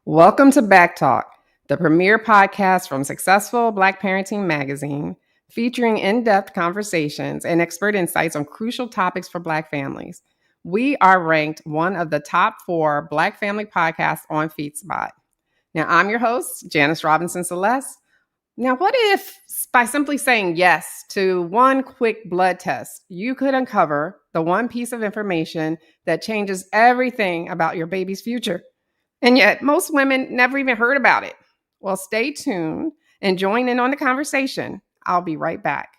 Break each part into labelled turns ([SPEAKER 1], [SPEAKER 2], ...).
[SPEAKER 1] Welcome to BACKtalk, the premier podcast from Successful Black Parenting Magazine, featuring in-depth conversations and expert insights on crucial topics for Black families. We are ranked one of the top 4 Black family podcasts on FeedSpot. Now, I'm your host, Janice Robinson Celeste. Now, what if by simply saying yes to one quick blood test, you could uncover the one piece of information that changes everything about your baby's future? And yet, most women never even heard about it. Well, stay tuned and join in on the conversation. I'll be right back.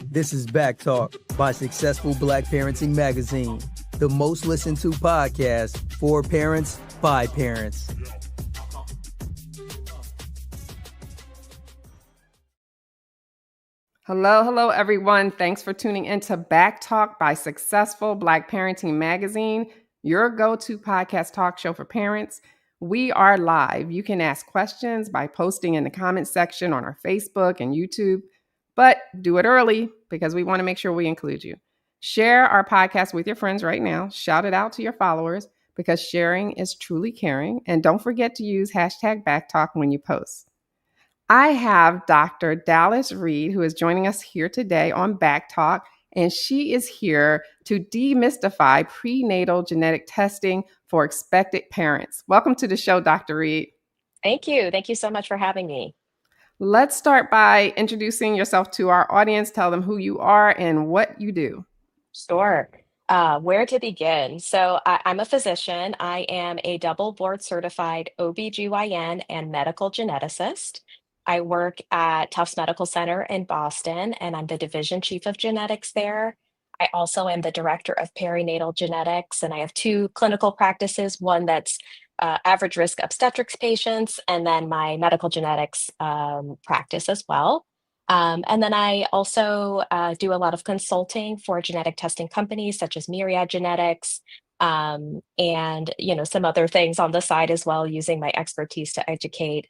[SPEAKER 2] This is BACKtalk by Successful Black Parenting Magazine, the most listened to podcast for parents by parents.
[SPEAKER 1] Hello, everyone. Thanks for tuning into BACKtalk by Successful Black Parenting Magazine, your go-to podcast talk show for parents. We are live. You can ask questions by posting in the comment section on our Facebook and YouTube, but do it early because we want to make sure we include you. Share our podcast with your friends right now. Shout it out to your followers because sharing is truly caring. And don't forget to use hashtag BACKtalk when you post. I have Dr. Dallas Reed, who is joining us here today on BACKtalk, and she is here to demystify prenatal genetic testing for expectant parents. Welcome to the show, Dr. Reed.
[SPEAKER 3] Thank you. Thank you so much for having me.
[SPEAKER 1] Let's start by introducing yourself to our audience. Tell them who you are and what you do.
[SPEAKER 3] Sure. Where to begin? So I'm a physician. I am a double board certified OBGYN and medical geneticist. I work at Tufts Medical Center in Boston, and I'm the division chief of genetics there. I also am the director of perinatal genetics, and I have 2 clinical practices, one that's average risk obstetrics patients, and then my medical genetics practice as well. And then I also do a lot of consulting for genetic testing companies such as Myriad Genetics, and some other things on the side as well, using my expertise to educate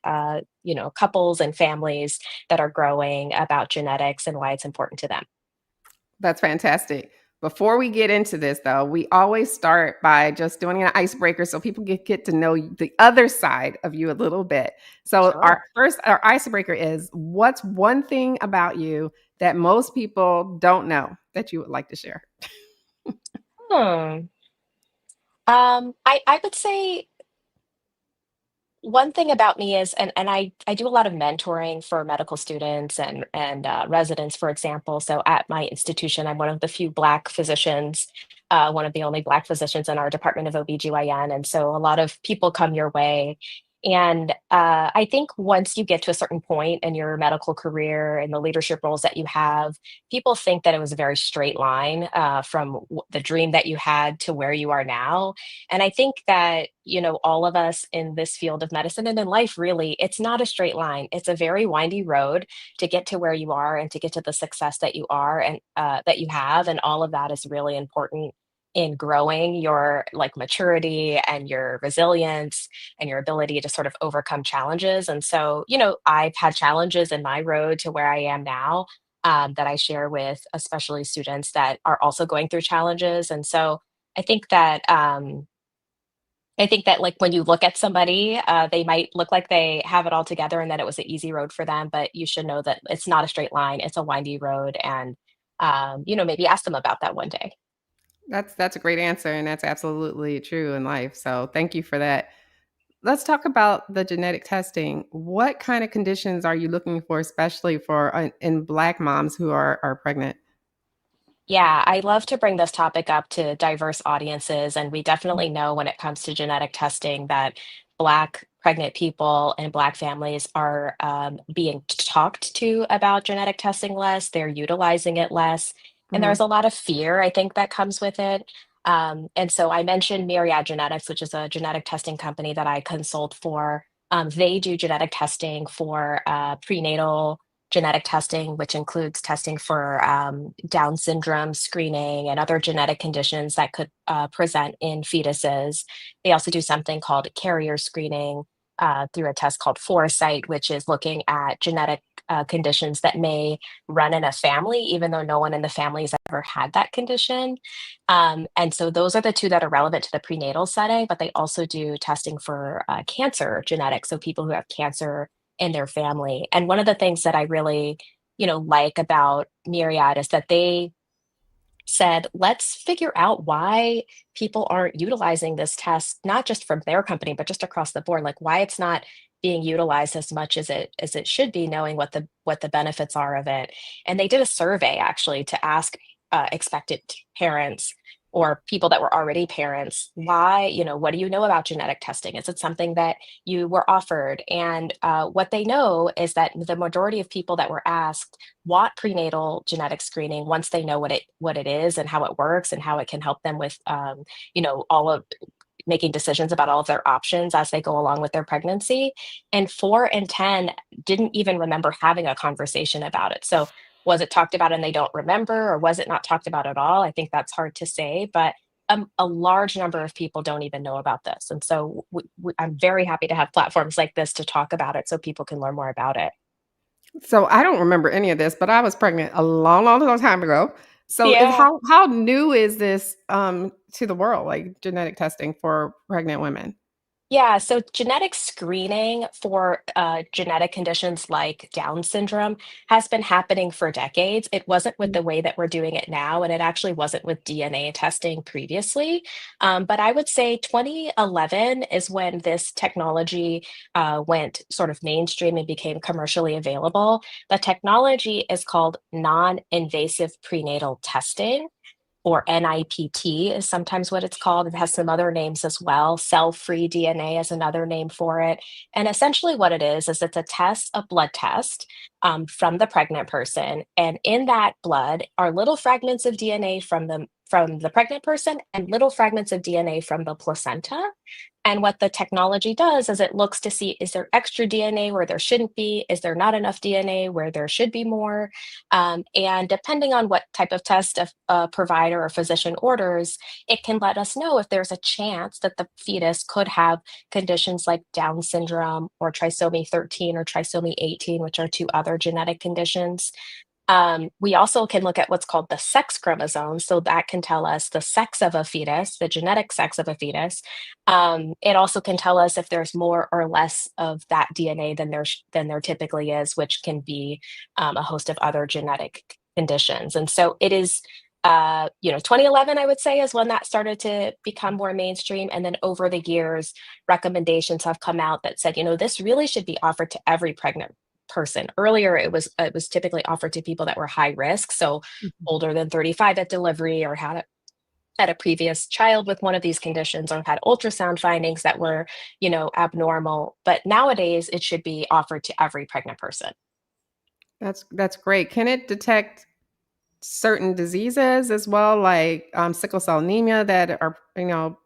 [SPEAKER 3] couples and families that are growing about genetics and why it's important to them.
[SPEAKER 1] That's fantastic. Before we get into this, though, we always start by just doing an icebreaker so people get to know the other side of you a little bit. So
[SPEAKER 3] Sure.
[SPEAKER 1] our icebreaker is, what's one thing about you that most people don't know that you would like to share?
[SPEAKER 3] Hmm. I would say one thing about me is, and I do a lot of mentoring for medical students and residents, for example. So at my institution, I'm one of the few Black physicians, one of the only Black physicians in our department of OBGYN. And so a lot of people come your way. And I think once you get to a certain point in your medical career and the leadership roles that you have, people think that it was a very straight line from the dream that you had to where you are now. And I think that, all of us in this field of medicine and in life, really, it's not a straight line. It's a very windy road to get to where you are and to get to the success that you are and that you have. And all of that is really important in growing your maturity and your resilience and your ability to sort of overcome challenges. And so, I've had challenges in my road to where I am now, that I share with especially students that are also going through challenges. And so I think that like when you look at somebody, they might look like they have it all together and that it was an easy road for them, but you should know that it's not a straight line. It's a windy road, and maybe ask them about that one day.
[SPEAKER 1] That's a great answer, and that's absolutely true in life. So thank you for that. Let's talk about the genetic testing. What kind of conditions are you looking for, especially for in Black moms who are pregnant?
[SPEAKER 3] Yeah, I love to bring this topic up to diverse audiences. And we definitely know when it comes to genetic testing that Black pregnant people and Black families are being talked to about genetic testing less. They're utilizing it less. And
[SPEAKER 1] Mm-hmm.
[SPEAKER 3] there's a lot of fear, I think, that comes with it. And so I mentioned Myriad Genetics, which is a genetic testing company that I consult for. They do genetic testing for prenatal genetic testing, which includes testing for Down syndrome screening and other genetic conditions that could present in fetuses. They also do something called carrier screening through a test called Foresight, which is looking at genetic conditions that may run in a family, even though no one in the family has ever had that condition. And so those are the two that are relevant to the prenatal setting, but they also do testing for cancer genetics. So people who have cancer in their family. And one of the things that I really, like about Myriad is that they said, let's figure out why people aren't utilizing this test, not just from their company, but just across the board, like why it's not being utilized as much as it should be, knowing what the benefits are of it. And they did a survey actually to ask expectant parents or people that were already parents, why, what do you know about genetic testing? Is it something that you were offered? And what they know is that the majority of people that were asked want prenatal genetic screening once they know what it is and how it works and how it can help them with all of making decisions about all of their options as they go along with their pregnancy. And 4 in 10 didn't even remember having a conversation about it. So was it talked about and they don't remember, or was it not talked about at all? I think that's hard to say, but a large number of people don't even know about this. And so I'm very happy to have platforms like this to talk about it so people can learn more about it.
[SPEAKER 1] So I don't remember any of this, but I was pregnant a long, long, long time ago. So
[SPEAKER 3] Yeah.
[SPEAKER 1] how new is this to the world, like genetic testing for pregnant women?
[SPEAKER 3] Yeah, so genetic screening for genetic conditions like Down syndrome has been happening for decades. It wasn't with
[SPEAKER 1] Mm.
[SPEAKER 3] the way that we're doing it now, and it actually wasn't with DNA testing previously. But I would say 2011 is when this technology went sort of mainstream and became commercially available. The technology is called non-invasive prenatal testing, or NIPT is sometimes what it's called. It has some other names as well. Cell-free DNA is another name for it. And essentially what it is it's a test, a blood test from the pregnant person. And in that blood are little fragments of DNA from the pregnant person and little fragments of DNA from the placenta. And what the technology does is it looks to see, is there extra DNA where there shouldn't be? Is there not enough DNA where there should be more? And depending on what type of test a provider or physician orders, it can let us know if there's a chance that the fetus could have conditions like Down syndrome or trisomy 13 or trisomy 18, which are two other genetic conditions. We also can look at what's called the sex chromosome. So that can tell us the sex of a fetus, the genetic sex of a fetus. It also can tell us if there's more or less of that DNA than there typically is, which can be a host of other genetic conditions. And so it is, 2011, I would say, is when that started to become more mainstream. And then over the years, recommendations have come out that said, this really should be offered to every pregnant person. Earlier, it was typically offered to people that were high risk, so
[SPEAKER 1] Mhm.
[SPEAKER 3] older than 35 at delivery, or had a previous child with one of these conditions, or had ultrasound findings that were, abnormal. But nowadays, it should be offered to every pregnant person.
[SPEAKER 1] That's great. Can it detect certain diseases as well, like sickle cell anemia that are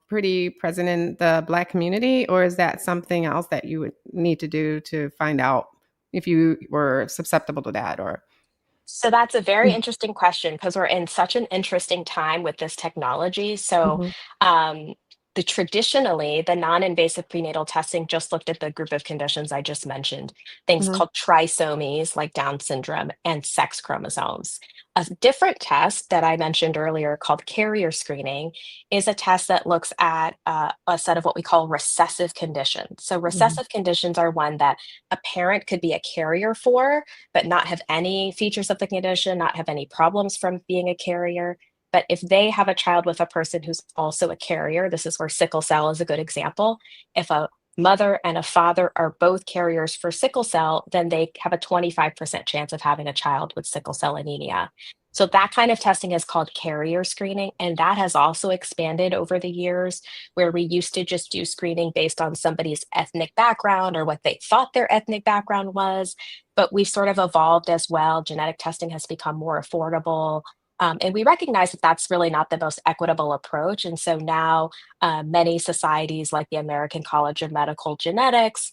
[SPEAKER 1] pretty present in the Black community, or is that something else that you would need to do to find out if you were susceptible to that? Or
[SPEAKER 3] So that's a very interesting question because we're in such an interesting time with this technology. So,
[SPEAKER 1] Mhm,
[SPEAKER 3] um, traditionally, the non-invasive prenatal testing just looked at the group of conditions I just mentioned, things
[SPEAKER 1] mhm,
[SPEAKER 3] called trisomies like Down syndrome and sex chromosomes. A different test that I mentioned earlier called carrier screening is a test that looks at a set of what we call recessive conditions. So
[SPEAKER 1] mhm.
[SPEAKER 3] recessive conditions are one that a parent could be a carrier for but not have any features of the condition, not have any problems from being a carrier. But if they have a child with a person who's also a carrier, this is where sickle cell is a good example. If a mother and a father are both carriers for sickle cell, then they have a 25% chance of having a child with sickle cell anemia. So that kind of testing is called carrier screening, and that has also expanded over the years, where we used to just do screening based on somebody's ethnic background or what they thought their ethnic background was, but we've sort of evolved as well. Genetic testing has become more affordable. And we recognize that that's really not the most equitable approach. And so now many societies, like the American College of Medical Genetics,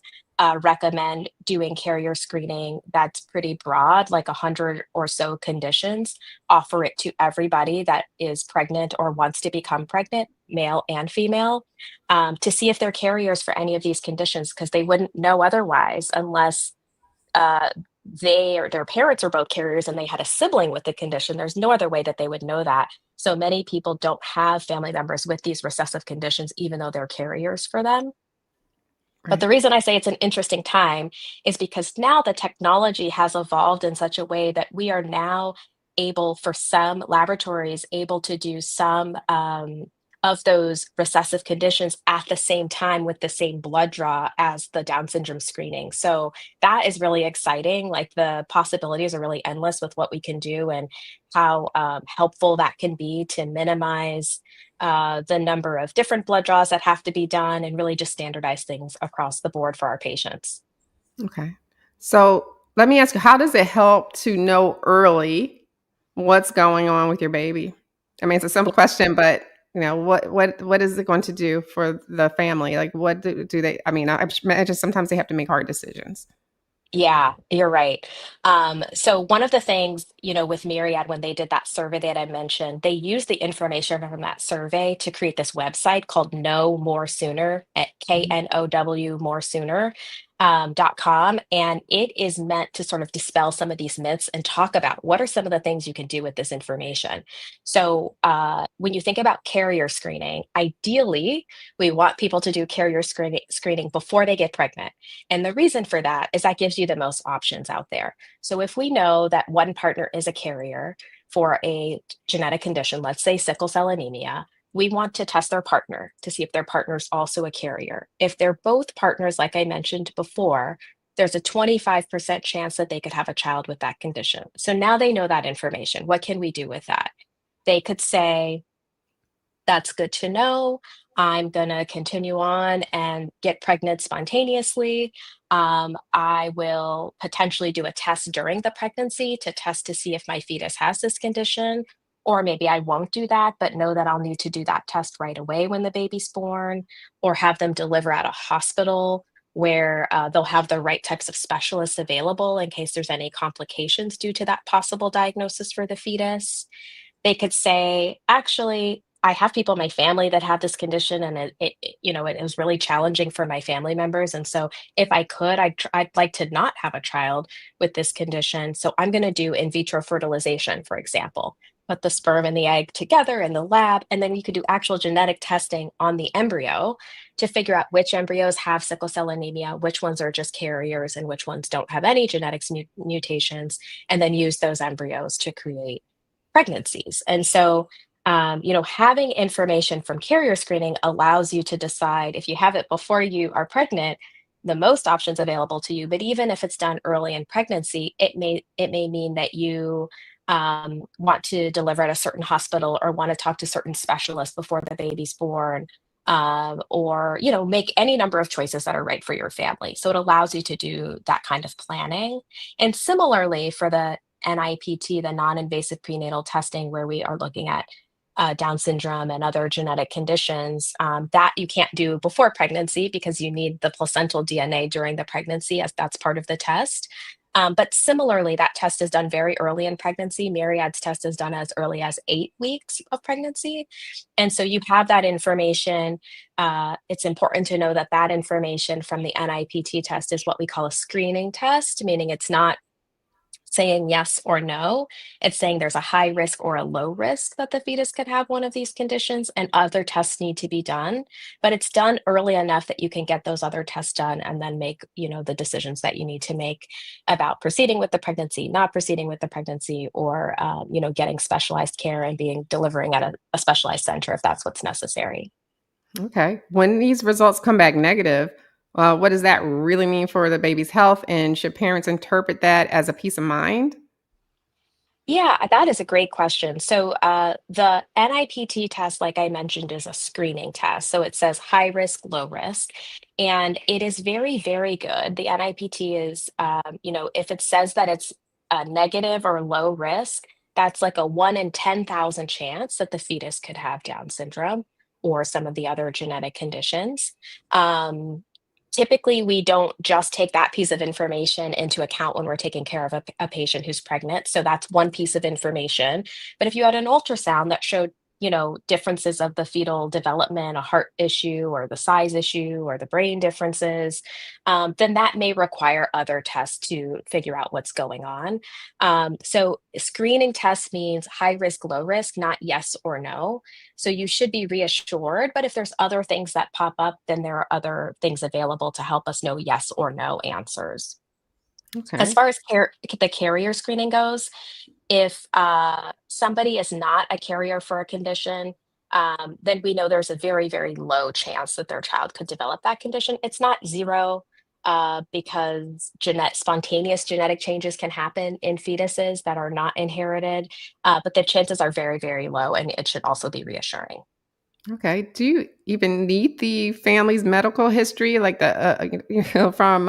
[SPEAKER 3] recommend doing carrier screening that's pretty broad, like 100 or so conditions, offer it to everybody that is pregnant or wants to become pregnant, male and female, to see if they're carriers for any of these conditions, because they wouldn't know otherwise unless uh, they or their parents are both carriers and they had a sibling with the condition, there's no other way that they would know that. So many people don't have family members with these recessive conditions, even though they're carriers for them. But the
[SPEAKER 1] Right.
[SPEAKER 3] reason I say it's an interesting time is because now the technology has evolved in such a way that we are now able, for some laboratories, able to do some of those recessive conditions at the same time with the same blood draw as the Down syndrome screening. So that is really exciting. Like the possibilities are really endless with what we can do and how helpful that can be to minimize the number of different blood draws that have to be done and really just standardize things across the board for our patients.
[SPEAKER 1] Okay. So let me ask you, how does it help to know early what's going on with your baby? I mean, it's a simple question, but what is it going to do for the family? Like, what do they? I mean, I imagine sometimes they have to make hard decisions.
[SPEAKER 3] Yeah, you're right. So one of the things, with Myriad, when they did that survey that I mentioned, they used the information from that survey to create this website called Know More Sooner at
[SPEAKER 1] Mhm.
[SPEAKER 3] KNOW More Sooner. .com, and it is meant to sort of dispel some of these myths and talk about what are some of the things you can do with this information. So when you think about carrier screening, ideally we want people to do carrier screening before they get pregnant, and the reason for that is that gives you the most options out there. So if we know that one partner is a carrier for a genetic condition, let's say sickle cell anemia, we want to test their partner to see if their partner is also a carrier. If they're both partners, like I mentioned before, there's a 25% chance that they could have a child with that condition. So now they know that information. What can we do with that? They could say, that's good to know. I'm going to continue on and get pregnant spontaneously. I will potentially do a test during the pregnancy to test to see if my fetus has this condition. Or maybe I won't do that, but know that I'll need to do that test right away when the baby's born, or have them deliver at a hospital where they'll have the right types of specialists available in case there's any complications due to that possible diagnosis for the fetus. They could say, actually, I have people in my family that have this condition, and it was really challenging for my family members. And so, if I could, I'd like to not have a child with this condition. So, I'm going to do in vitro fertilization, for example, put the sperm and the egg together in the lab, and then you could do actual genetic testing on the embryo to figure out which embryos have sickle cell anemia, which ones are just carriers, and which ones don't have any genetics mutations, and then use those embryos to create pregnancies. And so, having information from carrier screening allows you to decide if you have it before you are pregnant, the most options available to you. But even if it's done early in pregnancy, it may mean that you want to deliver at a certain hospital or want to talk to certain specialists before the baby's born. Or make any number of choices that are right for your family. So it allows you to do that kind of planning. And similarly, for the NIPT, the non-invasive prenatal testing, where we are looking at Down syndrome and other genetic conditions that you can't do before pregnancy because you need the placental DNA during the pregnancy, as that's part of the test. But similarly, that test is done very early in pregnancy. Myriad's test is done as early as 8 weeks of pregnancy. And so you have that information. It's important to know that that information from the NIPT test is what we call a screening test, meaning it's not saying yes or no. It's saying there's a high risk or a low risk that the fetus could have one of these conditions, and other tests need to be done. But it's done early enough that you can get those other tests done and then make, the decisions that you need to make about proceeding with the pregnancy, not proceeding with the pregnancy, or getting specialized care and being delivering at a specialized center if that's what's necessary.
[SPEAKER 1] Okay. When these results come back negative, what does that really mean for the baby's health? And should parents interpret that as a peace of mind?
[SPEAKER 3] Yeah, that is a great question. So, the NIPT test, like I mentioned, is a screening test. So it says high risk, low risk, and it is very, very good. The NIPT is, if it says that it's a negative or low risk, that's like a 1 in 10,000 chance that the fetus could have Down syndrome or some of the other genetic conditions. Um, Typically, we don't just take that piece of information into account when we're taking care of a patient who's pregnant. So that's one piece of information. But if you had an ultrasound that showed differences of the fetal development, a heart issue or the size issue or the brain differences, then that may require other tests to figure out what's going on. So screening tests means high risk, low risk, not yes or no. So you should be reassured, but if there's other things that pop up, then there are other things available to help us know yes or no answers. As
[SPEAKER 1] Okay.
[SPEAKER 3] far as the carrier screening goes, if somebody is not a carrier for a condition, then we know there's a very, very low chance that their child could develop that condition. It's not zero, because spontaneous genetic changes can happen in fetuses that are not inherited, but the chances are very, very low, and it should also be reassuring.
[SPEAKER 1] Okay. Do you even need the family's medical history, like from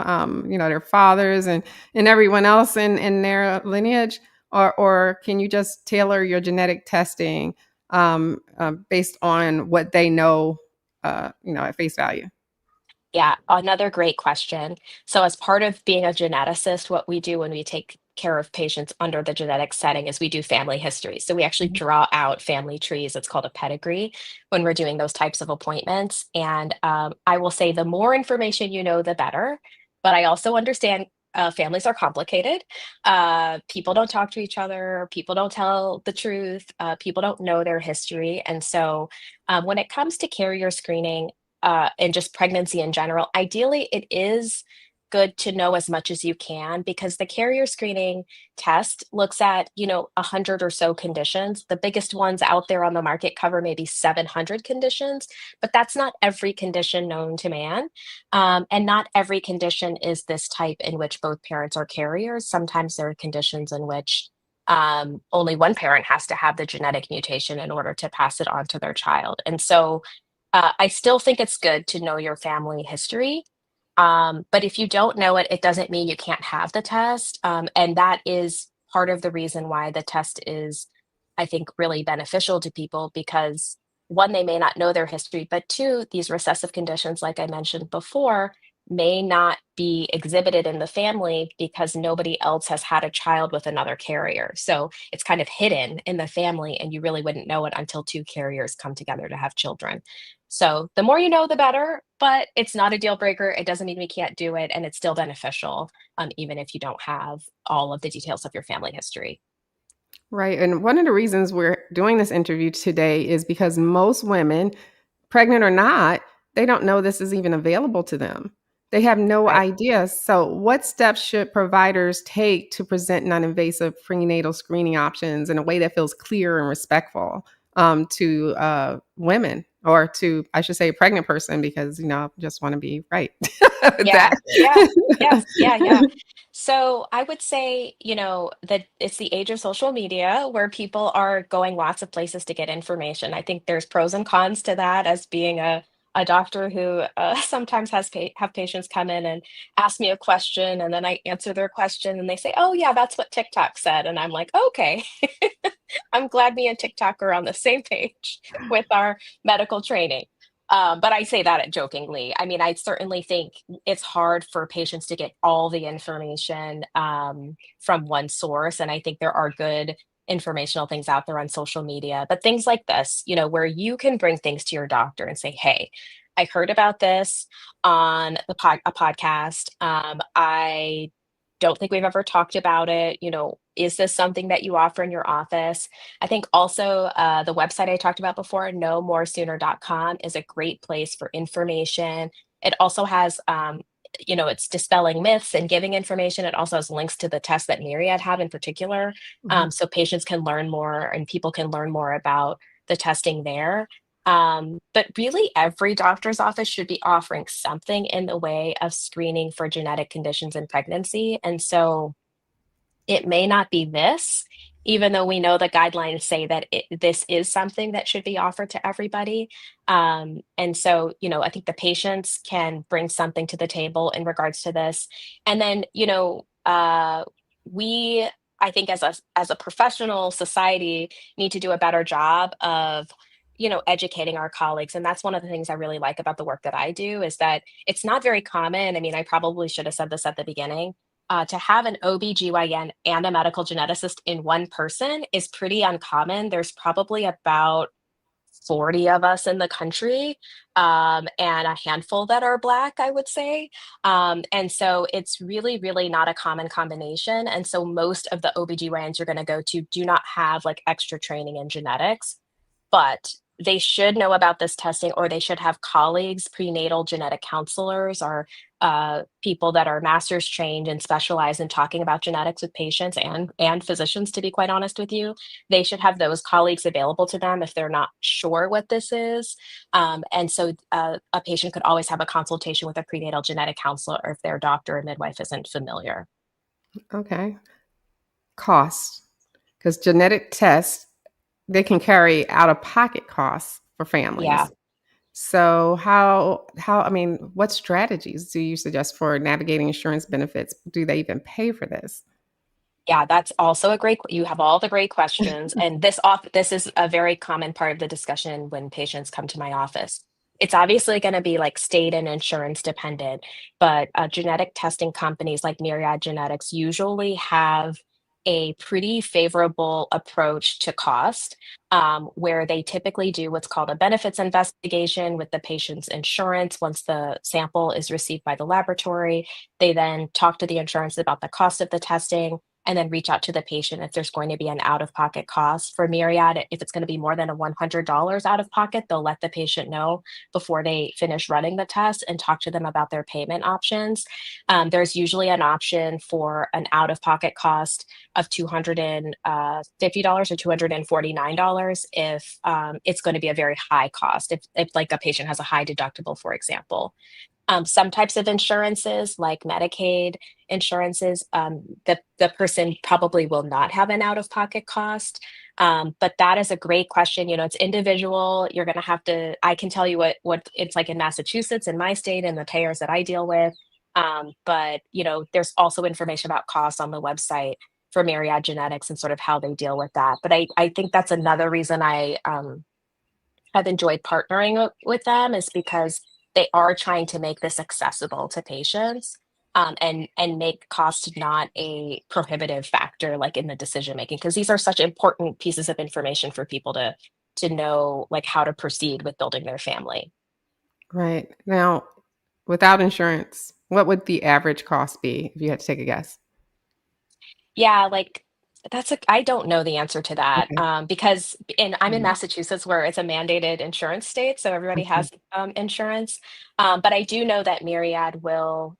[SPEAKER 1] their fathers and everyone else in their lineage, or can you just tailor your genetic testing based on what they know, at face value?
[SPEAKER 3] Yeah, another great question. So, as part of being a geneticist, what we do when we take care of patients under the genetic setting is we do family history. So, we actually
[SPEAKER 1] Mhm.
[SPEAKER 3] draw out family trees. It's called a pedigree when we're doing those types of appointments. And I will say the more information you know, the better. But I also understand families are complicated. People don't talk to each other, people don't tell the truth, people don't know their history. And so, when it comes to carrier screening, and just pregnancy in general, ideally, it is good to know as much as you can because the carrier screening test looks at, 100 or so conditions. The biggest ones out there on the market cover maybe 700 conditions, but that's not every condition known to man. And not every condition is this type in which both parents are carriers. Sometimes there are conditions in which only one parent has to have the genetic mutation in order to pass it on to their child. And so, I still think it's good to know your family history. But if you don't know it, it doesn't mean you can't have the test. And that is part of the reason why the test is, I think, really beneficial to people because one, they may not know their history, but two, these recessive conditions, like I mentioned before, may not be exhibited in the family because nobody else has had a child with another carrier. So it's kind of hidden in the family, and you really wouldn't know it until two carriers come together to have children. So the more you know, the better, but it's not a deal breaker. It doesn't mean we can't do it, and it's still beneficial, even if you don't have all of the details of your family history.
[SPEAKER 1] Right. And one of the reasons we're doing this interview today is because most women, pregnant or not, they don't know this is even available to them. They have no
[SPEAKER 3] Right.
[SPEAKER 1] idea. So, what steps should providers take to present non invasive prenatal screening options in a way that feels clear and respectful to women or to, I should say, a pregnant person because, I just want to be right with that.
[SPEAKER 3] Yeah. Yeah. Yes. Yeah. Yeah. So I would say, that it's the age of social media where people are going lots of places to get information. I think there's pros and cons to that as being a doctor who sometimes have patients come in and ask me a question and then I answer their question and they say, oh, yeah, that's what TikTok said. And I'm like, okay, I'm glad me and TikTok are on the same page with our medical training. But I say that jokingly. I mean, I certainly think it's hard for patients to get all the information from one source. And I think there are good informational things out there on social media, but things like this, where you can bring things to your doctor and say, hey, I heard about this on a podcast. I don't think we've ever talked about it. Is this something that you offer in your office? I think also the website I talked about before, knowmoresooner.com, is a great place for information. It also has, it's dispelling myths and giving information. It also has links to the tests that Myriad have in particular.
[SPEAKER 1] Mhm.
[SPEAKER 3] So patients can learn more and people can learn more about the testing there. But really, every doctor's office should be offering something in the way of screening for genetic conditions in pregnancy. And so, it may not be this, even though we know the guidelines say that this is something that should be offered to everybody. And so, I think the patients can bring something to the table in regards to this. And then, we, I think as a professional society, need to do a better job of educating our colleagues. And that's one of the things I really like about the work that I do is that it's not very common. I mean, I probably should have said this at the beginning, to have an OB/GYN and a medical geneticist in one person is pretty uncommon. There's probably about 40 of us in the country, and a handful that are Black, I would say. And so it's really, really not a common combination. And so most of the OBGYNs you're going to go to do not have like extra training in genetics, but they should know about this testing, or they should have colleagues, prenatal genetic counselors, or people that are master's trained and specialize in talking about genetics with patients and physicians, to be quite honest with you. They should have those colleagues available to them if they're not sure what this is. And so a patient could always have a consultation with a prenatal genetic counselor, or if their doctor or midwife isn't familiar.
[SPEAKER 1] Okay. Cost, because genetic tests, they can carry out of pocket costs for
[SPEAKER 3] Yeah.
[SPEAKER 1] families. So how I mean, what strategies do you suggest for navigating insurance benefits? Do they even pay for this?
[SPEAKER 3] Yeah, that's also a great you have all the great questions, and this is a very common part of the discussion when patients come to my office. It's obviously gonna be, like, state and insurance dependent, but, genetic testing companies like Myriad Genetics usually have a pretty favorable approach to cost, where they typically do what's called a benefits investigation with the patient's insurance. Once the sample is received by the laboratory, they then talk to the insurance about the cost of the testing, and then reach out to the patient if there's going to be an out-of-pocket cost. For Myriad, if it's going to be more than a $100 out of pocket, they'll let the patient know before they finish running the test and talk to them about their payment options. There's usually an option for an out-of-pocket cost of $250 or $249 if it's going to be a very high cost, if like a patient has a high deductible, for example. Some types of insurances, like Medicaid insurances, the person probably will not have an out-of-pocket cost. But that is a great question. You know, it's individual. You're going to have to. I can tell you what it's like in Massachusetts, in my state, and the payers that I deal with. But you know, there's also information about costs on the website for Myriad Genetics and sort of how they deal with that. But I think that's another reason I've enjoyed partnering with them, is because they are trying to make this accessible to patients, and make cost not a prohibitive factor like in the decision making, because these are such important pieces of information for people to know like how to proceed with building their family.
[SPEAKER 1] Right. Now, without insurance, what would the average cost be if you had to take a guess?
[SPEAKER 3] Yeah, like I don't know the answer to that,
[SPEAKER 1] Okay.
[SPEAKER 3] because I'm in
[SPEAKER 1] Mhm.
[SPEAKER 3] Massachusetts, where it's a mandated insurance state, so everybody
[SPEAKER 1] Okay.
[SPEAKER 3] has insurance. But I do know that Myriad will,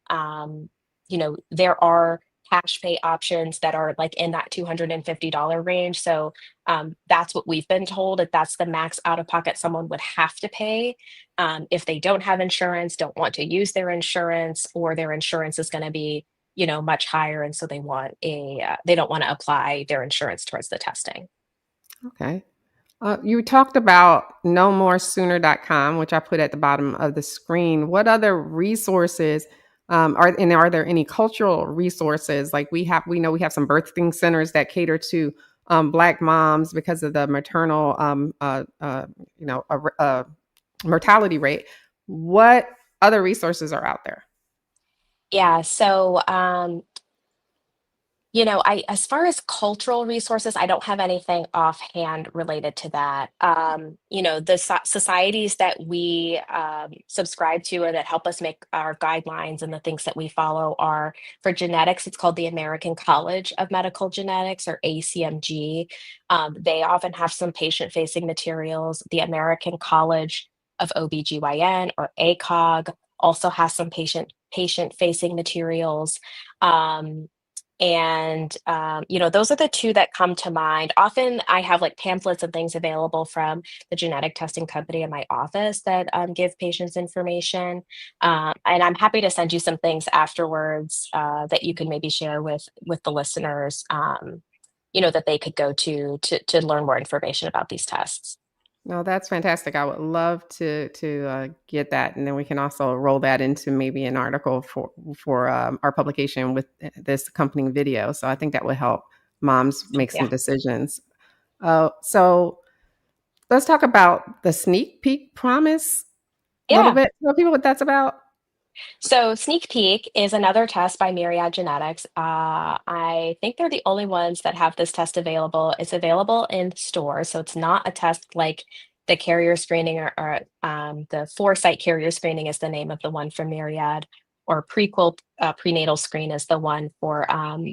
[SPEAKER 3] there are cash pay options that are like in that $250 range. So that's what we've been told, that that's the max out of pocket someone would have to pay, if they don't have insurance, don't want to use their insurance, or their insurance is going to be much higher, and so they don't want to apply their insurance towards the testing.
[SPEAKER 1] Okay. You talked about nomoresooner.com, which I put at the bottom of the screen. What other resources are there any cultural resources? Like we know we have some birthing centers that cater to Black moms because of the maternal, mortality rate. What other resources are out there?
[SPEAKER 3] Yeah, so as far as cultural resources, I don't have anything offhand related to that. The societies that we subscribe to, or that help us make our guidelines and the things that we follow, are for genetics. It's called the American College of Medical Genetics, or ACMG. They often have some patient-facing materials. The American College of OBGYN, or ACOG, also has some patient-facing materials. Um, and those are the two that come to mind. Often I have like pamphlets and things available from the genetic testing company in my office that give patients information. And I'm happy to send you some things afterwards, that you can maybe share with the listeners, that they could go to learn more information about these tests.
[SPEAKER 1] No, that's fantastic. I would love to get that, and then we can also roll that into maybe an article for our publication with this accompanying video. So I think that would help moms make some
[SPEAKER 3] Yeah.
[SPEAKER 1] decisions. So let's talk about the sneak peek promise a little
[SPEAKER 3] Yeah.
[SPEAKER 1] bit. Tell people what that's about.
[SPEAKER 3] So SneakPeek is another test by Myriad Genetics. I think they're the only ones that have this test available. It's available in stores, so it's not a test like the carrier screening or the Foresight Carrier Screening is the name of the one from Myriad, or Prequel Prenatal Screen is the one for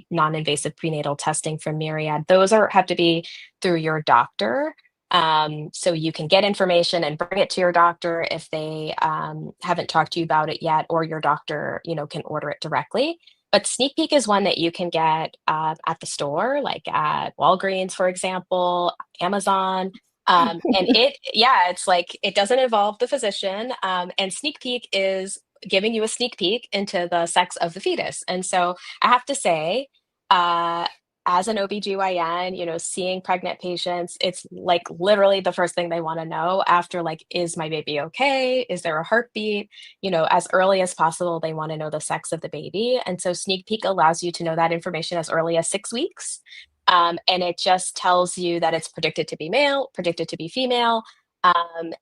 [SPEAKER 3] non-invasive prenatal testing from Myriad. Those have to be through your doctor. So you can get information and bring it to your doctor if they haven't talked to you about it yet, or your doctor, can order it directly. But SneakPeek is one that you can get at the store, like at Walgreens, for example, Amazon. It's like it doesn't involve the physician. And SneakPeek is giving you a sneak peek into the sex of the fetus. And so I have to say, as an OBGYN, seeing pregnant patients, it's like literally the first thing they want to know after, like, is my baby okay? Is there a heartbeat? As early as possible, they want to know the sex of the baby. And so Sneak Peek allows you to know that information as early as 6 weeks. And it just tells you that it's predicted to be male, predicted to be female,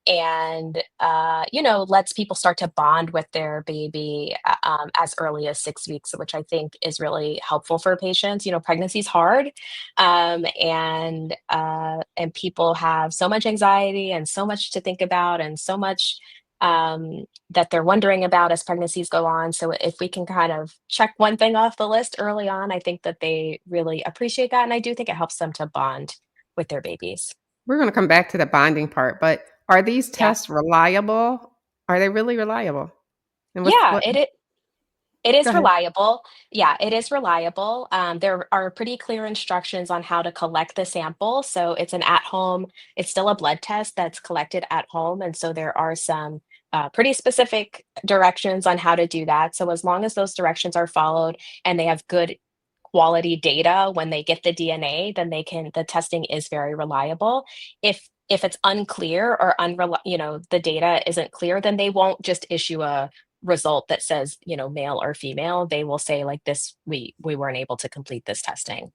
[SPEAKER 3] and lets people start to bond with their baby as early as 6 weeks, which I think is really helpful for patients. Pregnancy is hard, and people have so much anxiety and so much to think about, and so much that they're wondering about as pregnancies go on. So if we can kind of check one thing off the list early on, I think that they really appreciate that, and I do think it helps them to bond with their babies.
[SPEAKER 1] We're going to come back to the bonding part, but are these
[SPEAKER 3] Yeah.
[SPEAKER 1] tests reliable? Are they really reliable? And what's
[SPEAKER 3] Yeah,
[SPEAKER 1] what?
[SPEAKER 3] it
[SPEAKER 1] Go
[SPEAKER 3] is
[SPEAKER 1] ahead.
[SPEAKER 3] reliable. Yeah, it is reliable. There are pretty clear instructions on how to collect the sample. So it's still a blood test that's collected at home. And so there are some pretty specific directions on how to do that. So as long as those directions are followed and they have good quality data when they get the DNA, then the testing is very reliable. If it's unclear or the data isn't clear, then they won't just issue a result that says, male or female. They will say, like, this, we weren't able to complete this testing.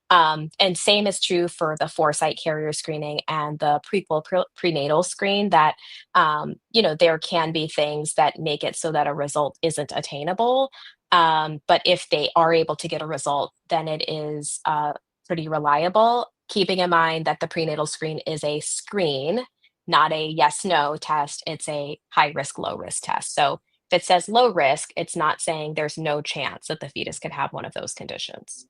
[SPEAKER 3] And same is true for the Foresight Carrier Screening and the Prenatal Screen, that there can be things that make it so that a result isn't attainable. But if they are able to get a result, then it is pretty reliable, keeping in mind that the prenatal screen is a screen, not a yes no test. It's a high risk, low risk test. So if it says low risk, it's not saying there's no chance that the fetus could have one of those conditions.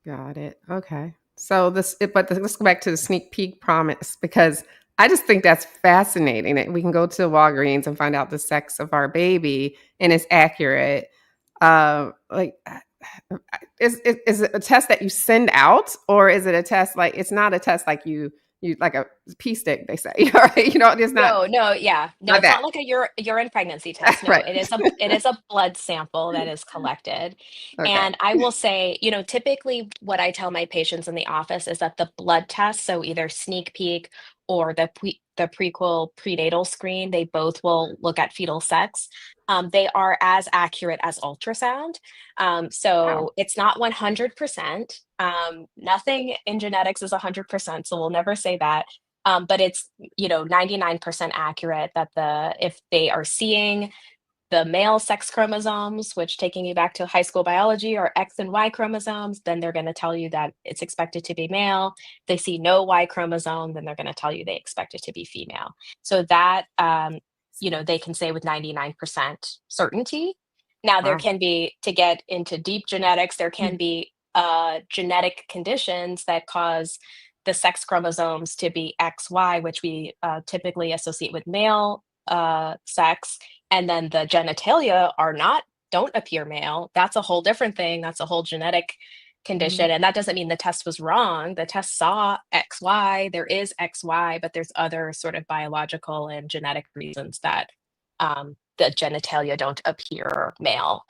[SPEAKER 1] Got it. Okay. So let's go back to the sneak peek promise, because I just think that's fascinating that we can go to Walgreens and find out the sex of our baby and it's accurate. Like, is it a test that you send out, or is it a test like it's not a test like you like a pee stick, they say, right? It's not
[SPEAKER 3] No, yeah. No,
[SPEAKER 1] not
[SPEAKER 3] it's
[SPEAKER 1] that.
[SPEAKER 3] not like a urine pregnancy test. No,
[SPEAKER 1] Right.
[SPEAKER 3] it is a blood sample that is collected.
[SPEAKER 1] Okay.
[SPEAKER 3] And I will say, typically what I tell my patients in the office is that the blood test, so either Sneak Peek or the Prequel Prenatal Screen, they both will look at fetal sex. They are as accurate as ultrasound.
[SPEAKER 1] Wow.
[SPEAKER 3] So it's not 100%. Nothing in genetics is 100%, so we'll never say that. But it's 99% accurate that if they are seeing the male sex chromosomes, which, taking you back to high school biology, are X and Y chromosomes, then they're going to tell you that it's expected to be male. If they see no Y chromosome, then they're going to tell you they expect it to be female. So that they can say with 99% certainty. Now, there
[SPEAKER 1] Wow.
[SPEAKER 3] can be, to get into deep genetics, there can be genetic conditions that cause the sex chromosomes to be XY, which we typically associate with male sex, and then the genitalia don't appear male. That's a whole different thing. That's a whole genetic
[SPEAKER 1] Mhm.
[SPEAKER 3] condition. And that doesn't mean the test was wrong. The test saw XY, there is XY, but there's other sort of biological and genetic reasons that the genitalia don't appear male.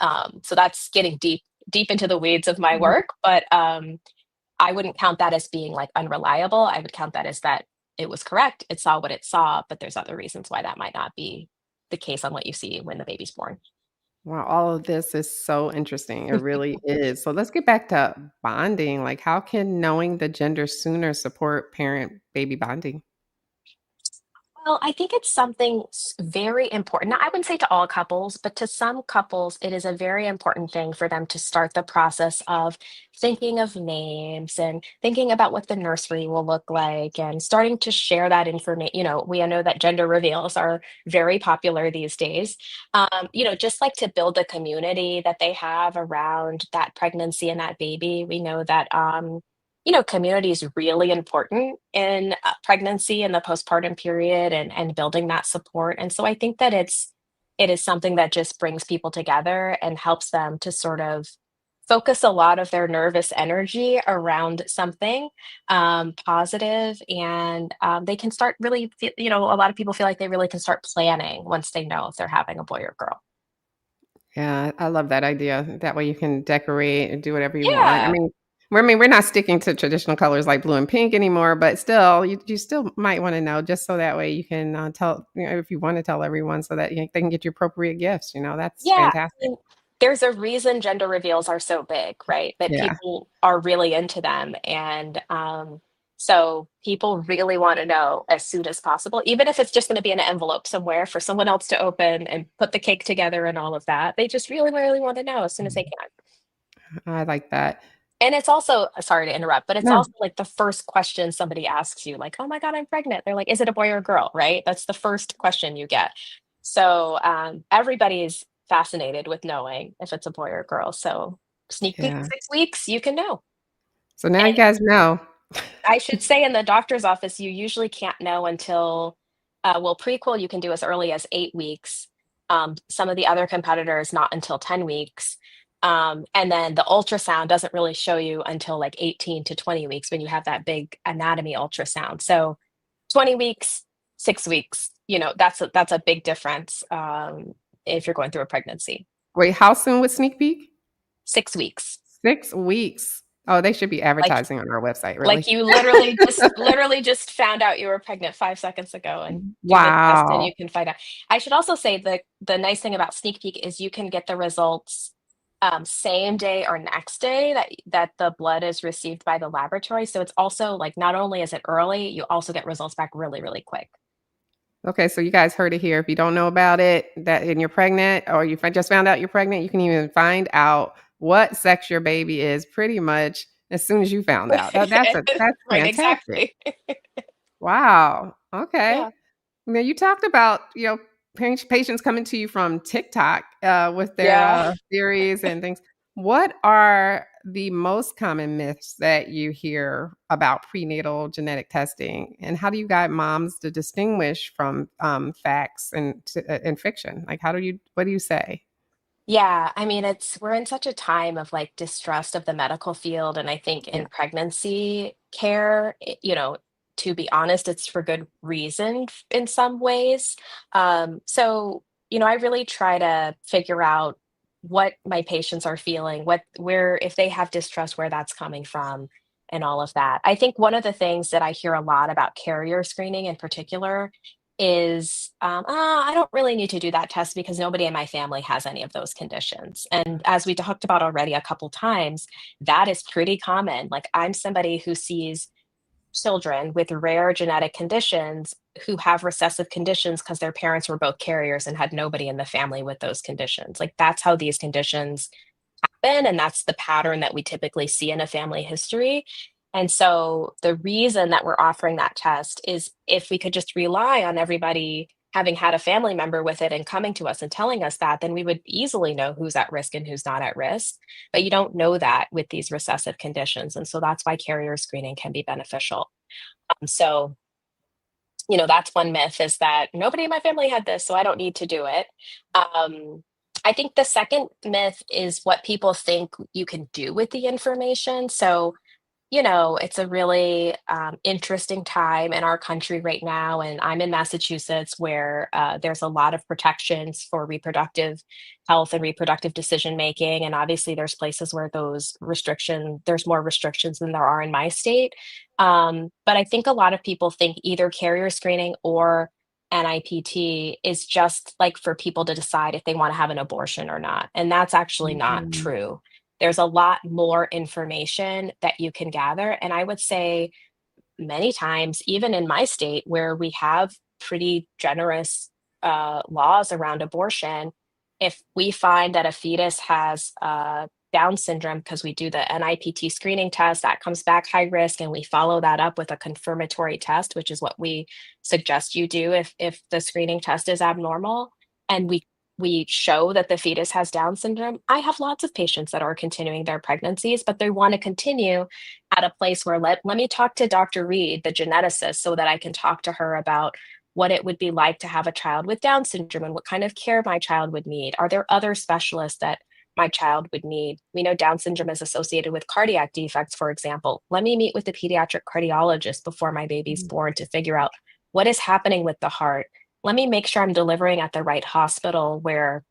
[SPEAKER 3] So that's getting deep into the weeds of my
[SPEAKER 1] Mhm.
[SPEAKER 3] work, but I wouldn't count that as being, like, unreliable. I would count that as that it was correct. It saw what it saw, but there's other reasons why that might not be the case on what you see when the baby's born.
[SPEAKER 1] Wow, all of this is so interesting. It really is. So let's get back to bonding. Like, how can knowing the gender sooner support parent baby bonding?
[SPEAKER 3] Well, I think it's something very important. Now, I wouldn't say to all couples, but to some couples, it is a very important thing for them to start the process of thinking of names and thinking about what the nursery will look like and starting to share that information. We know that gender reveals are very popular these days. Just like to build a community that they have around that pregnancy and that baby. We know that. Community is really important in pregnancy and the postpartum period and building that support. And so I think that it is something that just brings people together and helps them to sort of focus a lot of their nervous energy around something positive, and they can start really, a lot of people feel like they really can start planning once they know if they're having a boy or girl.
[SPEAKER 1] Yeah, I love that idea. That way you can decorate and do whatever you want.
[SPEAKER 3] Yeah.
[SPEAKER 1] We're not sticking to traditional colors like blue and pink anymore, but still, you still might want to know just so that way you can tell, if you want to tell everyone so that they can get you appropriate gifts. That's
[SPEAKER 3] Yeah, I
[SPEAKER 1] fantastic.
[SPEAKER 3] mean, there's a reason gender reveals are so big, right? That
[SPEAKER 1] Yeah.
[SPEAKER 3] people are really into them. And so people really want to know as soon as possible, even if it's just going to be in an envelope somewhere for someone else to open and put the cake together and all of that. They just really, really want to know as soon as they can.
[SPEAKER 1] I like that.
[SPEAKER 3] And it's also, sorry to interrupt, but it's
[SPEAKER 1] No.
[SPEAKER 3] also like the first question somebody asks you, like, oh my God, I'm pregnant. They're like, is it a boy or a girl? Right? That's the first question you get. So everybody is fascinated with knowing if it's a boy or a girl. So sneak peek
[SPEAKER 1] Yeah.
[SPEAKER 3] 6 weeks, you can know.
[SPEAKER 1] So now you
[SPEAKER 3] And
[SPEAKER 1] guys know.
[SPEAKER 3] I should say in the doctor's office, you usually can't know until, Prequel, you can do as early as 8 weeks. Some of the other competitors, not until 10 weeks. And then the ultrasound doesn't really show you until like 18 to 20 weeks when you have that big anatomy ultrasound. So 20 weeks, 6 weeks, that's a big difference if you're going through a pregnancy.
[SPEAKER 1] Wait, how soon with sneak peek?
[SPEAKER 3] 6 weeks.
[SPEAKER 1] 6 weeks. Oh, they should be
[SPEAKER 3] Like
[SPEAKER 1] advertising on our website,
[SPEAKER 3] Like
[SPEAKER 1] really.
[SPEAKER 3] you literally just found out you were pregnant 5 seconds ago and do the test and you
[SPEAKER 1] Wow.
[SPEAKER 3] can find out. I should also say the nice thing about Sneak Peek is you can get the results same day or next day that the blood is received by the laboratory. So it's also like not only is it early, you also get results back really, really quick.
[SPEAKER 1] Okay, so you guys heard it here. If you don't know about it, that and you're pregnant, or you just found out you're pregnant, you can even find out what sex your baby is pretty much as soon as you found out. That's
[SPEAKER 3] Right,
[SPEAKER 1] fantastic.
[SPEAKER 3] exactly.
[SPEAKER 1] Wow. Okay.
[SPEAKER 3] Yeah.
[SPEAKER 1] Now you talked about patients coming to you from TikTok with their
[SPEAKER 3] Yeah.
[SPEAKER 1] theories and things. What are the most common myths that you hear about prenatal genetic testing, and how do you guide moms to distinguish from facts and fiction? Like, what do you say?
[SPEAKER 3] Yeah, I mean, we're in such a time of like distrust of the medical field, and I think
[SPEAKER 1] Yeah.
[SPEAKER 3] in pregnancy care, to be honest, it's for good reason in some ways. So, I really try to figure out what my patients are feeling, where if they have distrust, where that's coming from, and all of that. I think one of the things that I hear a lot about carrier screening in particular is I don't really need to do that test because nobody in my family has any of those conditions. And as we talked about already a couple times, that is pretty common. Like I'm somebody who sees children with rare genetic conditions who have recessive conditions because their parents were both carriers and had nobody in the family with those conditions. Like that's how these conditions happen, and that's the pattern that we typically see in a family history. And so the reason that we're offering that test is if we could just rely on everybody having had a family member with it and coming to us and telling us that, then we would easily know who's at risk and who's not at risk. But you don't know that with these recessive conditions. And so that's why carrier screening can be beneficial. So, that's one myth, is that nobody in my family had this, so I don't need to do it. I think the second myth is what people think you can do with the information. So, it's a really interesting time in our country right now. And I'm in Massachusetts where there's a lot of protections for reproductive health and reproductive decision making. And obviously, there's places where there's more restrictions than there are in my state. But I think a lot of people think either carrier screening or NIPT is just like for people to decide if they want to have an abortion or not. And that's actually not
[SPEAKER 1] Mhm.
[SPEAKER 3] true. There's a lot more information that you can gather. And I would say many times, even in my state where we have pretty generous laws around abortion. If we find that a fetus has Down syndrome, because we do the NIPT screening test, that comes back high risk, and we follow that up with a confirmatory test, which is what we suggest you do if the screening test is abnormal, and we show that the fetus has Down syndrome. I have lots of patients that are continuing their pregnancies, but they want to continue at a place where let me talk to Dr. Reed, the geneticist, so that I can talk to her about what it would be like to have a child with Down syndrome and what kind of care my child would need. Are there other specialists that my child would need? We know Down syndrome is associated with cardiac defects, for example. Let me meet with the pediatric cardiologist before my baby's born to figure out what is happening with the heart. Let me make sure I'm delivering at the right hospital where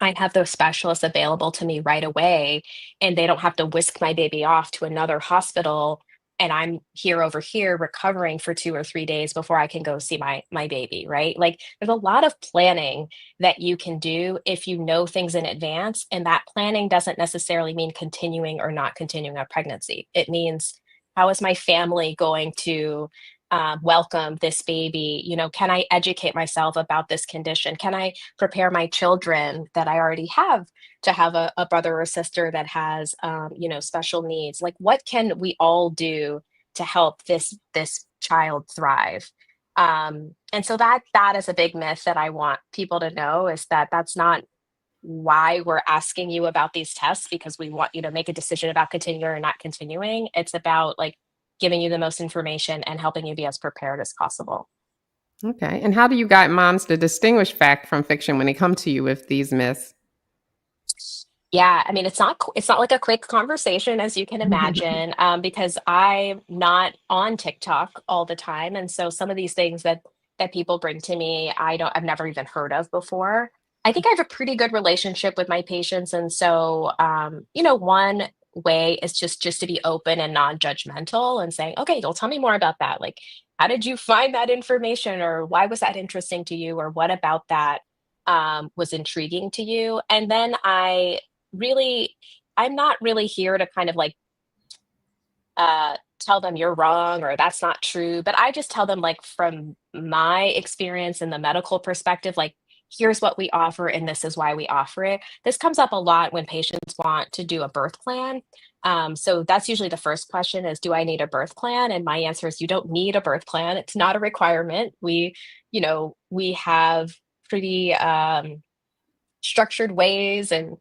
[SPEAKER 3] I have those specialists available to me right away, and they don't have to whisk my baby off to another hospital, and I'm here over here recovering for 2 or 3 days before I can go see my baby, right? Like, there's a lot of planning that you can do if you know things in advance, and that planning doesn't necessarily mean continuing or not continuing a pregnancy. It means, how is my family going to welcome this baby? Can I educate myself about this condition? Can I prepare my children that I already have to have a brother or sister that has, special needs? Like, what can we all do to help this child thrive? And so that is a big myth that I want people to know, is that that's not why we're asking you about these tests, because we want you to make a decision about continuing or not continuing. It's about, like, giving you the most information and helping you be as prepared as possible.
[SPEAKER 1] Okay. And how do you guide moms to distinguish fact from fiction when they come to you with these myths?
[SPEAKER 3] Yeah, I mean, it's not like a quick conversation, as you can imagine, because I'm not on TikTok all the time, and so some of these things that people bring to me, I've never even heard of before. I think I have a pretty good relationship with my patients, and so one way is just to be open and non-judgmental and saying, okay, well, tell me more about that. Like, how did you find that information, or why was that interesting to you, or what about that was intriguing to you? And then really, I'm not really here to kind of like tell them you're wrong or that's not true, but I just tell them, like, from my experience in the medical perspective, like, here's what we offer and this is why we offer it. This comes up a lot when patients want to do a birth plan. So that's usually the first question is, do I need a birth plan? And my answer is, you don't need a birth plan. It's not a requirement. We have pretty structured ways and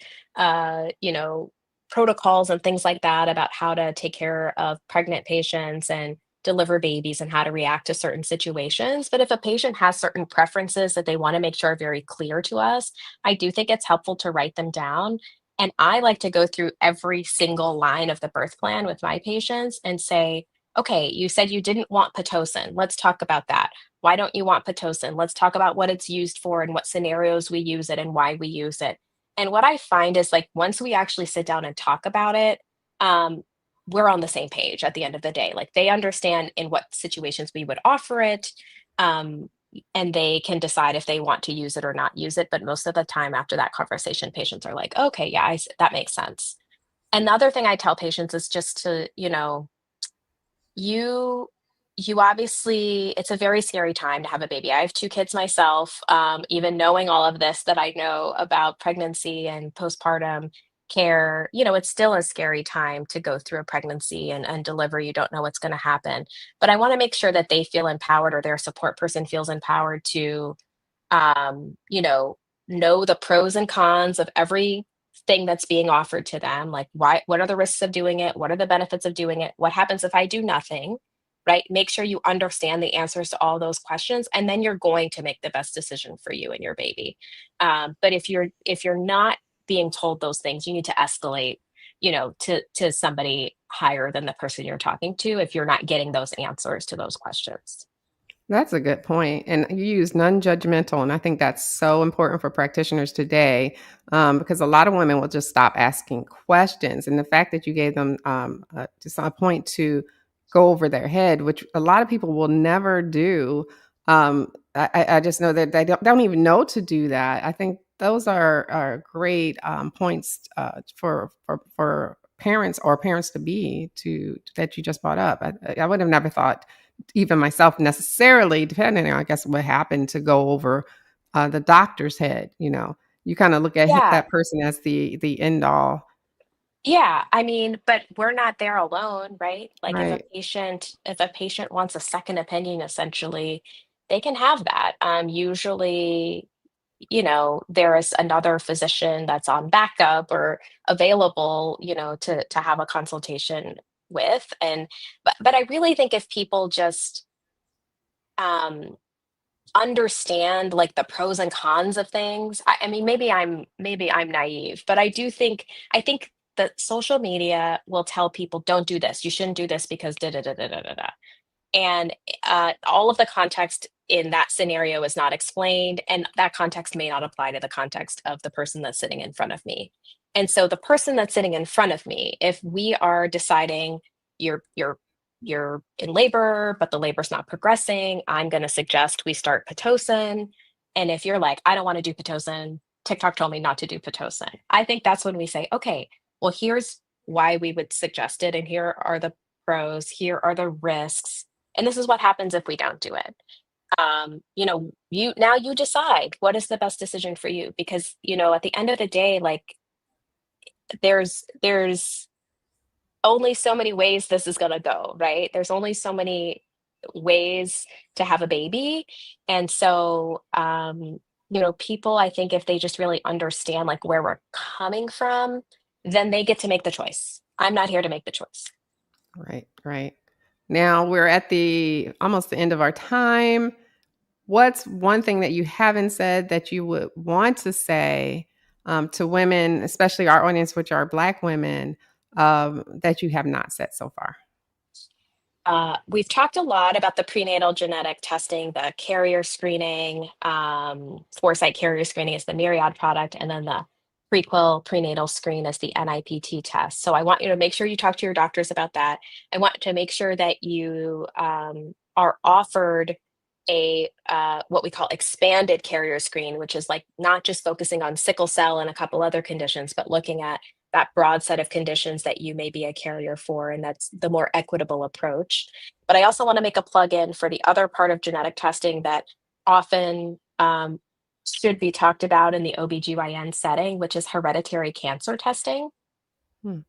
[SPEAKER 3] protocols and things like that about how to take care of pregnant patients and deliver babies and how to react to certain situations. But if a patient has certain preferences that they want to make sure are very clear to us, I do think it's helpful to write them down. And I like to go through every single line of the birth plan with my patients and say, okay, you said you didn't want Pitocin. Let's talk about that. Why don't you want Pitocin? Let's talk about what it's used for and what scenarios we use it and why we use it. And what I find is, like, once we actually sit down and talk about it, um, we're on the same page at the end of the day. Like, they understand in what situations we would offer it, um, and they can decide if they want to use it or not use it. But most of the time after that conversation, patients are like, okay, yeah, that makes sense. And the other thing I tell patients is just to, you you obviously, it's a very scary time to have a baby. I have 2 kids myself. Even knowing all of this that I know about pregnancy and postpartum care, it's still a scary time to go through a pregnancy and deliver. You don't know what's going to happen. But I want to make sure that they feel empowered, or their support person feels empowered to um, you know, know the pros and cons of everything that's being offered to them. Like, what are the risks of doing it? What are the benefits of doing it? What happens if I do nothing? Right? Make sure you understand the answers to all those questions, and then you're going to make the best decision for you and your baby. But if you're not being told those things, you need to escalate, to somebody higher than the person you're talking to if you're not getting those answers to those questions.
[SPEAKER 1] That's a good point. And you use non-judgmental, and I think that's so important for practitioners today, because a lot of women will just stop asking questions. And the fact that you gave them just a point to go over their head, which a lot of people will never do. I just know that they don't even know to do that. I think those are great points for parents or parents to be to that you just brought up. I would have never thought even myself necessarily, depending on, I guess, what happened, to go over the doctor's head. You kind of look at
[SPEAKER 3] Yeah.
[SPEAKER 1] that person as the end all.
[SPEAKER 3] Yeah, I mean, but we're not there alone, right? Like
[SPEAKER 1] Right.
[SPEAKER 3] if a patient wants a second opinion, essentially, they can have that. Usually, there is another physician that's on backup or available, to have a consultation with. But I really think if people just um understand like the pros and cons of things. I mean, maybe I'm naive, but I think that social media will tell people don't do this. You shouldn't do this because da da da da da da da. And all of the context in that scenario is not explained, and that context may not apply to the context of the person that's sitting in front of me. And so the person that's sitting in front of me, if we are deciding you're in labor, but the labor's not progressing, I'm going to suggest we start Pitocin. And if you're like, I don't want to do Pitocin, TikTok told me not to do Pitocin. I think that's when we say, okay, well, here's why we would suggest it, and here are the pros, here are the risks, and this is what happens if we don't do it. You decide what is the best decision for you, because at the end of the day, like there's only so many ways this is going to go, right? There's only so many ways to have a baby. And so, people, I think if they just really understand like where we're coming from, then they get to make the choice. I'm not here to make the choice.
[SPEAKER 1] Right, right. Now we're at the almost the end of our time. What's one thing that you haven't said that you would want to say to women, especially our audience, which are Black women, that you have not said so far?
[SPEAKER 3] We've talked a lot about the prenatal genetic testing, the carrier screening. Foresight Carrier Screening is the Myriad product, and then the Prequel Prenatal Screen is the NIPT test. So I want you to make sure you talk to your doctors about that. I want to make sure that you are offered a what we call expanded carrier screen, which is like not just focusing on sickle cell and a couple other conditions, but looking at that broad set of conditions that you may be a carrier for, and that's the more equitable approach. But I also want to make a plug in for the other part of genetic testing that often should be talked about in the OBGYN setting, which is hereditary cancer testing.
[SPEAKER 1] Hmm.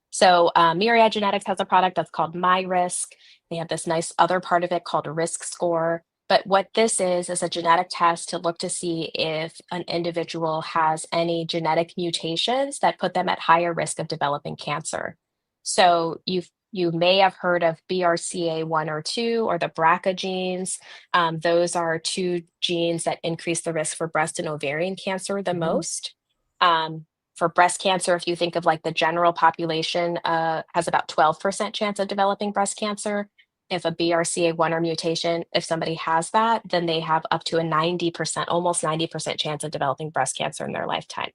[SPEAKER 3] So Myriad Genetics has a product that's called MyRisk. They have this nice other part of it called Risk Score. But what this is a genetic test to look to see if an individual has any genetic mutations that put them at higher risk of developing cancer. So you may have heard of BRCA1 or 2 or the BRCA genes. Those are two genes that increase the risk for breast and ovarian cancer the
[SPEAKER 1] Mhm.
[SPEAKER 3] most. Um, for breast cancer, if you think of like the general population, has about 12% chance of developing breast cancer. If a BRCA1 or mutation, if somebody has that, then they have up to a 90%, almost 90% chance of developing breast cancer in their lifetime.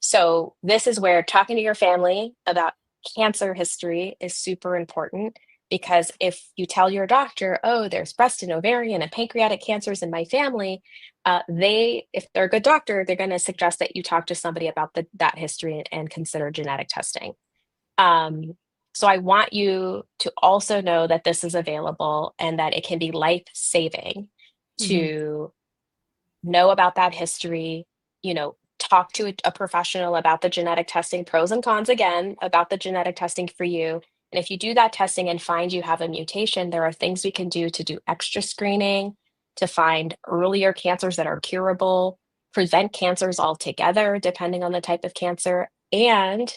[SPEAKER 3] So this is where talking to your family about cancer history is super important, because if you tell your doctor, oh, there's breast and ovarian and pancreatic cancers in my family, if they're a good doctor, they're going to suggest that you talk to somebody about that history and consider genetic testing. Um, so I want you to also know that this is available and that it can be life saving
[SPEAKER 1] Mhm.
[SPEAKER 3] to know about that history, talk to a professional about the genetic testing, pros and cons again, about the genetic testing for you. And if you do that testing and find you have a mutation, there are things we can do to do extra screening, to find earlier cancers that are curable, prevent cancers altogether, depending on the type of cancer. And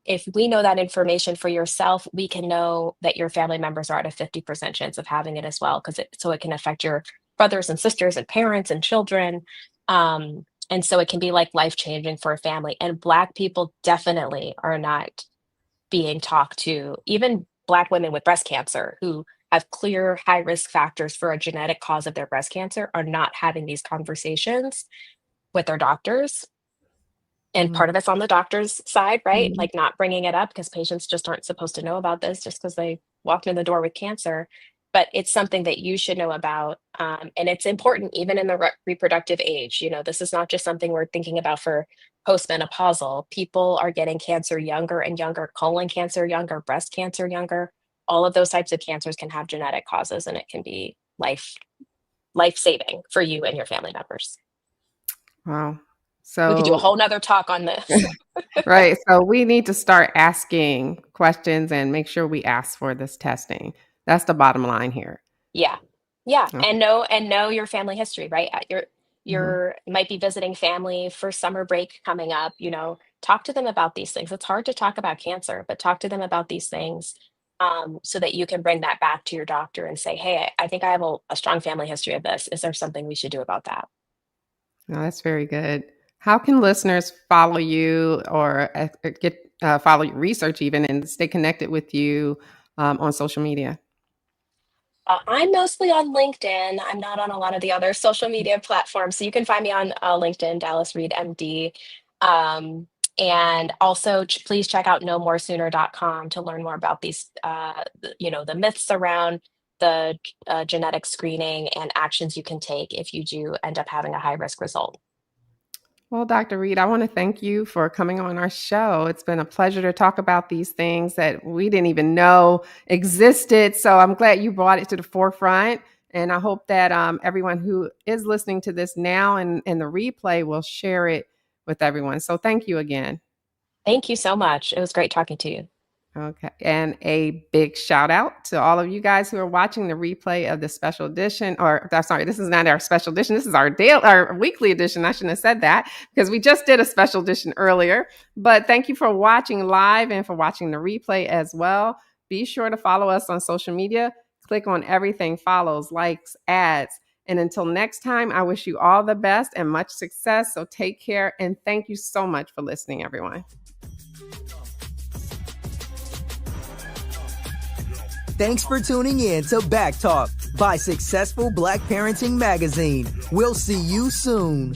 [SPEAKER 3] if we know that information for yourself, we can know that your family members are at a 50% chance of having it as well, so it can affect your brothers and sisters and parents and children. And so it can be like life changing for a family. And Black people definitely are not being talked to, even Black women with breast cancer who have clear high risk factors for a genetic cause of their breast cancer are not having these conversations with their doctors. And
[SPEAKER 1] Mhm.
[SPEAKER 3] part of it's on the doctor's side, right?
[SPEAKER 1] Mhm.
[SPEAKER 3] Like not bringing it up because patients just aren't supposed to know about this just because they walked in the door with cancer. But it's something that you should know about. And it's important even in the reproductive age. This is not just something we're thinking about for postmenopausal. People are getting cancer younger and younger, colon cancer younger, breast cancer younger. all of those types of cancers can have genetic causes, and it can be life-saving for you and your family members.
[SPEAKER 1] Wow.
[SPEAKER 3] We could do a
[SPEAKER 1] So,
[SPEAKER 3] whole nother talk on this.
[SPEAKER 1] right. So we need to start asking questions and make sure we ask for this testing. That's the bottom line here.
[SPEAKER 3] Yeah. Yeah.
[SPEAKER 1] Okay.
[SPEAKER 3] And know your family history, right?
[SPEAKER 1] Mhm.
[SPEAKER 3] You might be visiting family for summer break coming up, talk to them about these things. It's hard to talk about cancer, but talk to them about these things, so that you can bring that back to your doctor and say, hey, I think I have a strong family history of this. Is there something we should do about that?
[SPEAKER 1] No, that's very good. How can listeners follow you or get follow your research even and stay connected with you on social media?
[SPEAKER 3] I'm mostly on LinkedIn. I'm not on a lot of the other social media platforms. So you can find me on LinkedIn, Dallas Reed MD. Um, and also, please check out knowmoresooner.com to learn more about these, the myths around the genetic screening and actions you can take if you do end up having a high risk result.
[SPEAKER 1] Well, Dr. Reed, I want to thank you for coming on our show. It's been a pleasure to talk about these things that we didn't even know existed. So I'm glad you brought it to the forefront. And I hope that everyone who is listening to this now and the replay will share it with everyone. So thank you again.
[SPEAKER 3] Thank you so much. It was great talking to you.
[SPEAKER 1] Okay. And a big shout out to all of you guys who are watching the replay of the special edition, or sorry, this is not our special edition. This is our weekly edition. I shouldn't have said that because we just did a special edition earlier, but thank you for watching live and for watching the replay as well. Be sure to follow us on social media. Click on everything, follows, likes, ads. And until next time, I wish you all the best and much success. So take care. And thank you so much for listening, everyone.
[SPEAKER 2] Thanks for tuning in to BACKtalk by Successful Black Parenting Magazine. We'll see you soon.